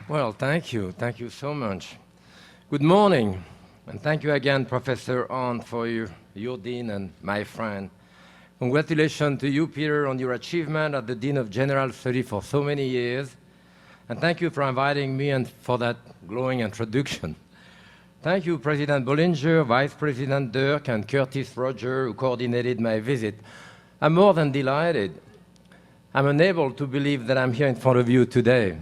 Well, thank you. Thank you so much. Good morning. And thank you again, Professor Arndt, for your dean and my friend. Congratulations to you, Peter, on your achievement as the Dean of General Study for so many years. And thank you for inviting me and for that glowing introduction. Thank you, President Bollinger, Vice President Dirk, and Curtis Roger, who coordinated my visit. I'm more than delighted. I'm unable to believe that I'm here in front of you today.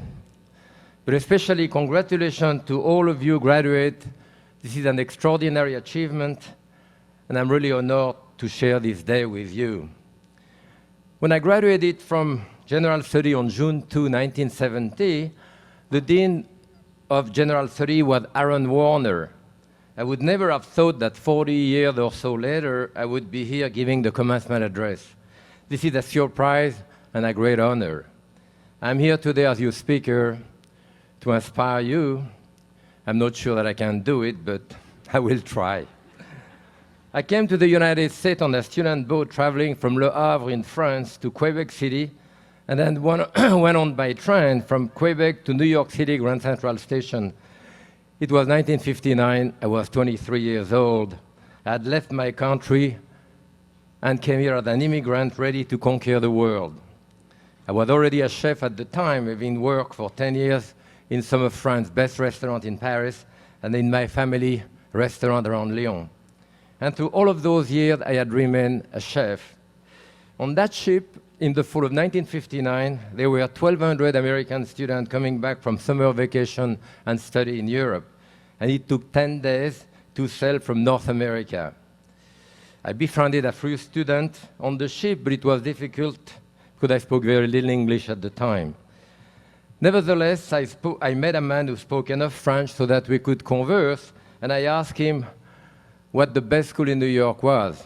But especially congratulations to all of you graduates. This is an extraordinary achievement, and I'm really honored to share this day with you. When I graduated from General Study on June 2, 1970, the Dean of General Study was Aaron Warner. I would never have thought that 40 years or so later, I would be here giving the commencement address. This is a surprise and a great honor. I'm here today as your speaker to inspire you. I'm not sure that I can do it, but I will try. I came to the United States on a student boat traveling from Le Havre in France to Quebec City, and then went on by train from Quebec to New York City Grand Central Station. It was 1959. I was 23 years old. I had left my country and came here as an immigrant ready to conquer the world. I was already a chef at the time, having worked for 10 years in some of France's best restaurants in Paris and in my family restaurant around Lyon. And through all of those years, I had remained a chef. On that ship, in the fall of 1959, there were 1,200 American students coming back from summer vacation and study in Europe. And it took 10 days to sail from North America. I befriended a few students on the ship, but it was difficult because I spoke very little English at the time. Nevertheless, I met a man who spoke enough French so that we could converse, and I asked him what the best school in New York was.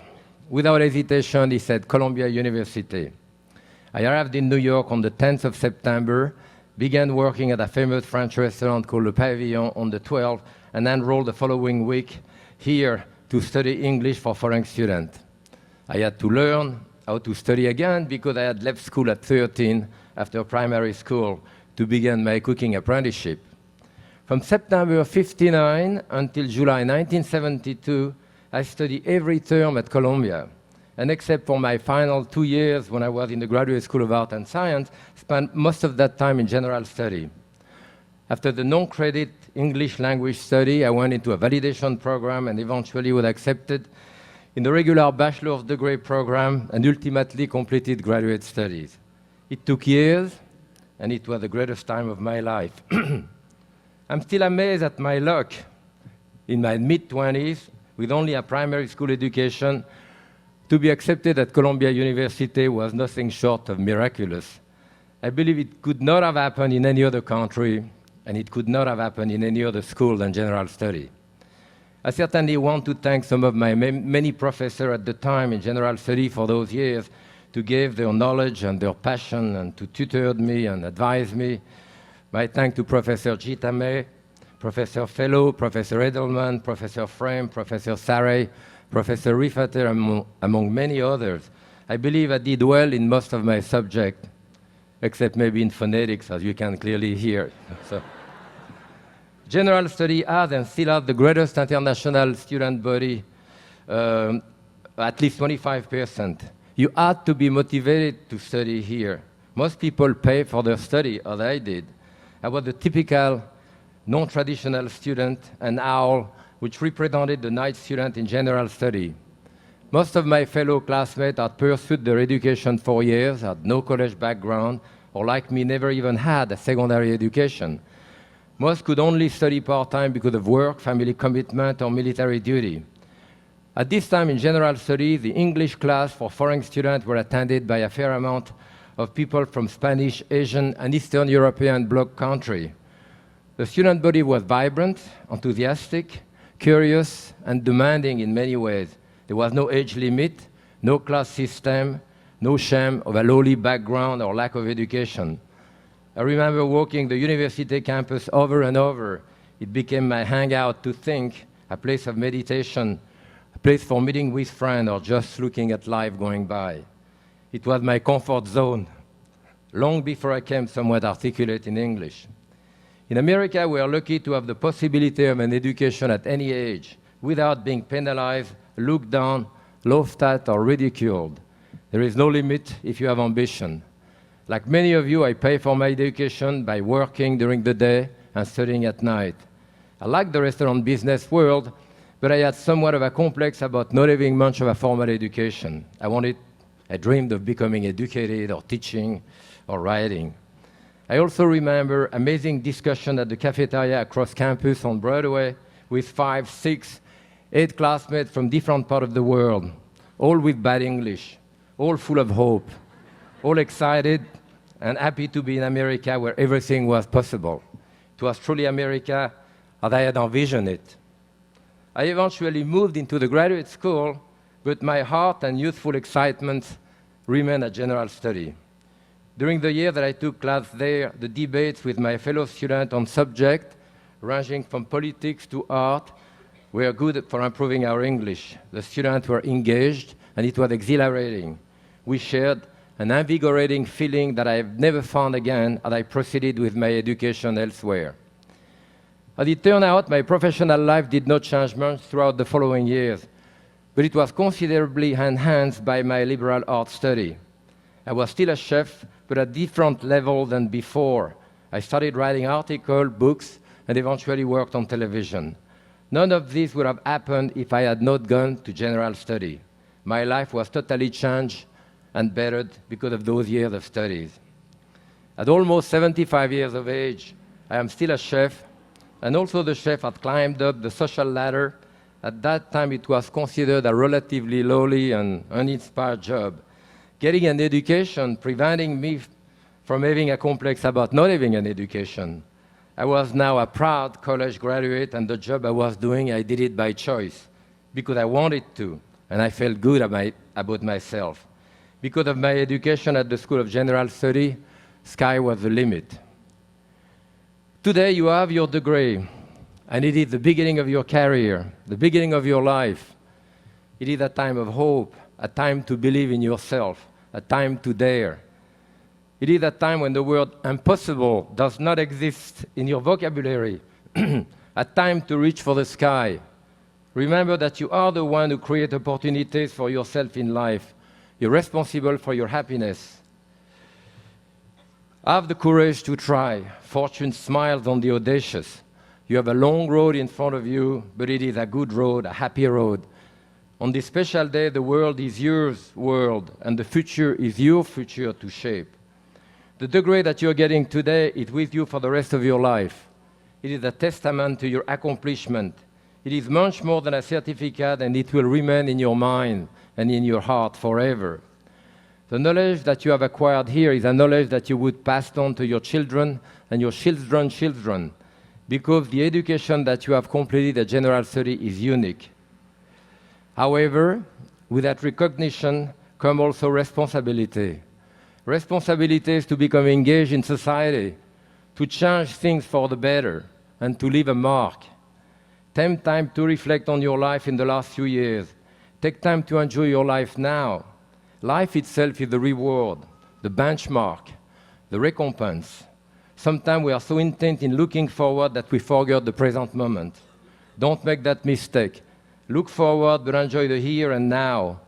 Without hesitation, he said Columbia University. I arrived in New York on the 10th of September, began working at a famous French restaurant called Le Pavillon on the 12th, and enrolled the following week here to study English for foreign students. I had to learn how to study again because I had left school at 13 after primary school to begin my cooking apprenticeship. From September 59 until July 1972, I studied every term at Columbia. And except for my final 2 years when I was in the Graduate School of Art and Science, spent most of that time in general study. After the non-credit English language study, I went into a validation program and eventually was accepted in the regular bachelor's degree program and ultimately completed graduate studies. It took years, and it was the greatest time of my life. I'm still amazed at my luck. In my mid-20s, with only a primary school education, to be accepted at Columbia University was nothing short of miraculous. I believe it could not have happened in any other country, and it could not have happened in any other school than general study. I certainly want to thank some of my many professors at the time in general study for those years to give their knowledge and their passion and to tutor me and advise me. My thanks to Professor Gitame, Professor Fellow, Professor Edelman, Professor Frame, Professor Saray, Professor Rifater, among many others. I believe I did well in most of my subjects, except maybe in phonetics, as you can clearly hear. So, general study has and still has the greatest international student body, at least 25%. You had to be motivated to study here. Most people pay for their study, as I did. I was a typical non-traditional student, an owl, which represented the night student in general study. Most of my fellow classmates had pursued their education for years, had no college background, or like me, never even had a secondary education. Most could only study part-time because of work, family commitment, or military duty. At this time in general study, the English class for foreign students were attended by a fair amount of people from Spanish, Asian, and Eastern European bloc countries. The student body was vibrant, enthusiastic, curious, and demanding in many ways. There was no age limit, no class system, no shame of a lowly background or lack of education. I remember walking the university campus over and over. It became my hangout to think, a place of meditation, a place for meeting with friends or just looking at life going by. It was my comfort zone. long before I came somewhat articulate in English. In America, we are lucky to have the possibility of an education at any age without being penalized, looked down, laughed at, or ridiculed. There is no limit if you have ambition. Like many of you, I pay for my education by working during the day and studying at night. I like the restaurant business world, but I had somewhat of a complex about not having much of a formal education. I dreamed of becoming educated or teaching or writing. I also remember amazing discussion at the cafeteria across campus on Broadway with 5, 6, 8 classmates from different parts of the world, all with bad English, all full of hope, all excited and happy to be in America where everything was possible. It was truly America as I had envisioned it. I eventually moved into the graduate school, but my heart and youthful excitement remained a general study. During the year that I took class there, the debates with my fellow students on subjects ranging from politics to art were good for improving our English. The students were engaged, and it was exhilarating. We shared an invigorating feeling that I have never found again as I proceeded with my education elsewhere. As it turned out, my professional life did not change much throughout the following years, but it was considerably enhanced by my liberal arts study. I was still a chef, but at a different level than before. I started writing articles, books, and eventually worked on television. None of this would have happened if I had not gone to general study. My life was totally changed and bettered because of those years of studies. At almost 75 years of age, I am still a chef, and also the chef had climbed up the social ladder. At that time, it was considered a relatively lowly and uninspired job. Getting an education preventing me from having a complex about not having an education. I was now a proud college graduate, and the job I was doing, I did it by choice, because I wanted to, and I felt good about myself. Because of my education at the School of General Study, sky was the limit. Today, you have your degree, and it is the beginning of your career, the beginning of your life. It is a time of hope, a time to believe in yourself, a time to dare. It is a time when the word impossible does not exist in your vocabulary, a time to reach for the sky. Remember that you are the one who creates opportunities for yourself in life. You're responsible for your happiness. Have the courage to try. Fortune smiles on the audacious. You have a long road in front of you, but it is a good road, a happy road. On this special day, the world is your world, and the future is your future to shape. The degree that you're getting today is with you for the rest of your life. It is a testament to your accomplishment. It is much more than a certificate, and it will remain in your mind and in your heart forever. The knowledge that you have acquired here is a knowledge that you would pass on to your children and your children's children, because the education that you have completed at General Study is unique. However, with that recognition comes also responsibility. Responsibility is to become engaged in society, to change things for the better, and to leave a mark. Take time to reflect on your life in the last few years. Take time to enjoy your life now. Life itself is the reward, the benchmark, the recompense. Sometimes we are so intent in looking forward that we forget the present moment. Don't make that mistake. Look forward, but enjoy the here and now.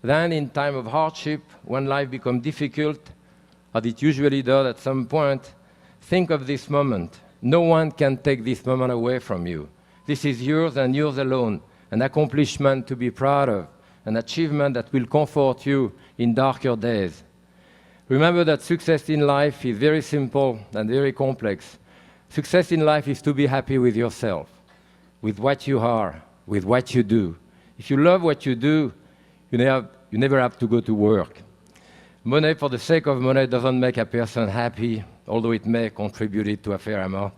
Then, in time of hardship, when life becomes difficult, as it usually does at some point, think of this moment. No one can take this moment away from you. This is yours and yours alone, an accomplishment to be proud of, an achievement that will comfort you in darker days. Remember that success in life is very simple and very complex. Success in life is to be happy with yourself, with what you are, with what you do. If you love what you do, you never have to go to work. Money for the sake of money doesn't make a person happy, although it may contribute to a fair amount.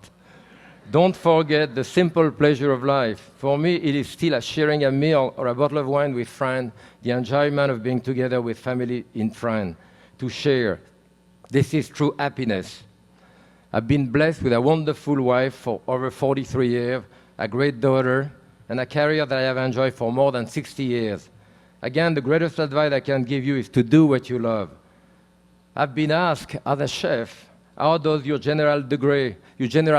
Don't forget the simple pleasure of life. For me, it is still sharing a meal or a bottle of wine with friends, the enjoyment of being together with family in France, to share. This is true happiness. I've been blessed with a wonderful wife for over 43 years, a great daughter, and a career that I have enjoyed for more than 60 years. Again, the greatest advice I can give you is to do what you love. I've been asked as a chef, how does your general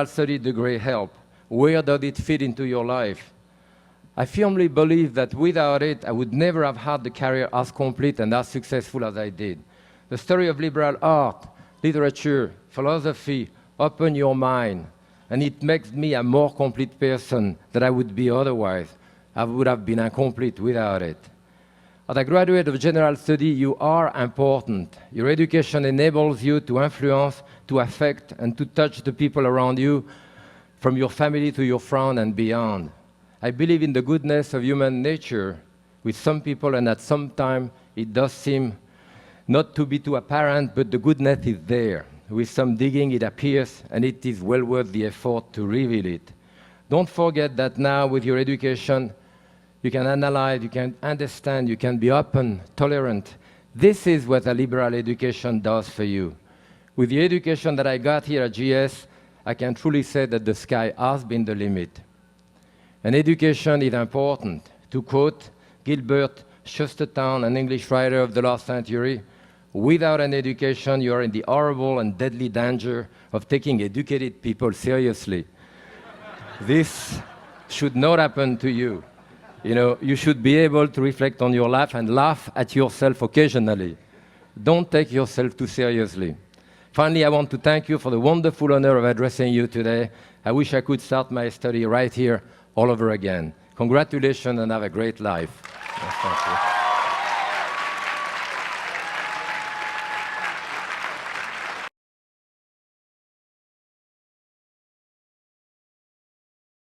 study degree help? Where does it fit into your life? I firmly believe that without it, I would never have had the career as complete and as successful as I did. The story of liberal art, literature, philosophy open your mind, and it makes me a more complete person than I would be otherwise. I would have been incomplete without it. As a graduate of general study, you are important. Your education enables you to influence, to affect, and to touch the people around you, from your family to your friend and beyond. I believe in the goodness of human nature with some people, and at some time it does seem not to be too apparent, but the goodness is there. With some digging it appears, and it is well worth the effort to reveal it. Don't forget that now with your education, you can analyze, you can understand, you can be open, tolerant. This is what a liberal education does for you. With the education that I got here at GS, I can truly say that the sky has been the limit. And education is important. To quote Gilbert Chesterton, an English writer of the last century, without an education, you are in the horrible and deadly danger of taking educated people seriously. This should not happen to you. You know, you should be able to reflect on your life and laugh at yourself occasionally. Don't take yourself too seriously. Finally, I want to thank you for the wonderful honor of addressing you today. I wish I could start my study right here all over again. Congratulations and have a great life. Yes, thank you.